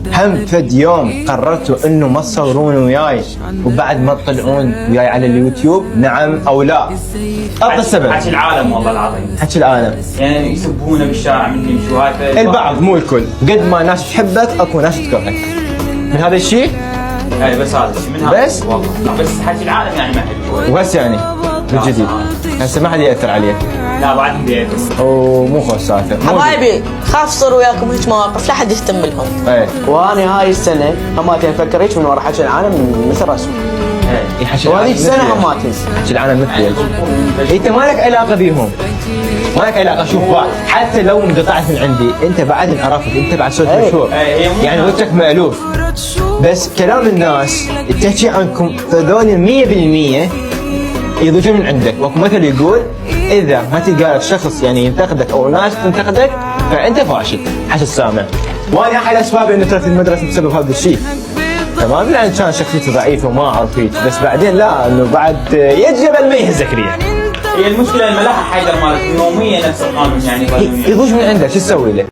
هم فد يوم قررتوا انه ما تصورون وياي وبعد ما تطلعون وياي على اليوتيوب؟ نعم او لا؟ اعطى السبب. حكي العالم والله العظيم، حكي العالم. يعني يسبونا بالشارع من يمشوا هاي البعض مو الكل، قد ما ناس تحبك اكو ناس تكرهك من هذا الشيء. اي بس هذا الشيء من هذا بس؟ والله بس حكي العالم يعني ما حلو. وبس يعني بالجديد هسه ما حد ياثر عليه. لا بعد بدي ومو خوش ساتر. حبايبي خاف تصير وياكم هيك مواقف لا حد يهتم لهم. ايه وانا هاي السنه هماتي افكر هيك من ورا حكي العالم مثل رسمي. يحكي وهذيك السنه هماتي حكي العالم مثلي. انت ما لك علاقه بيهم، ما لك علاقه. شوف بقى، حتى لو انقطعت من عندي انت بعد انعرفت، انت بعد صرت مشهور يعني وجهك مألوف. بس كلام الناس تحكي عنكم فذول 100% يضيفون من عندك. واكو مثل يقول اذا ما تلقى لك شخص يعني ينتقدك او ناس تنتقدك فانت فاشل حسب السامع. وانا احد اسباب اني تركت المدرسه بسبب هذا الشيء. تمام، لان كان شخصيتي ضعيفه وما اعرف هيك، بس بعدين لا انه بعد يجب ما يهزك ريح. هي المشكله الملاحه حيدر مالت يوميا نفس القانون يعني يضوج من عندك شو تسوي له؟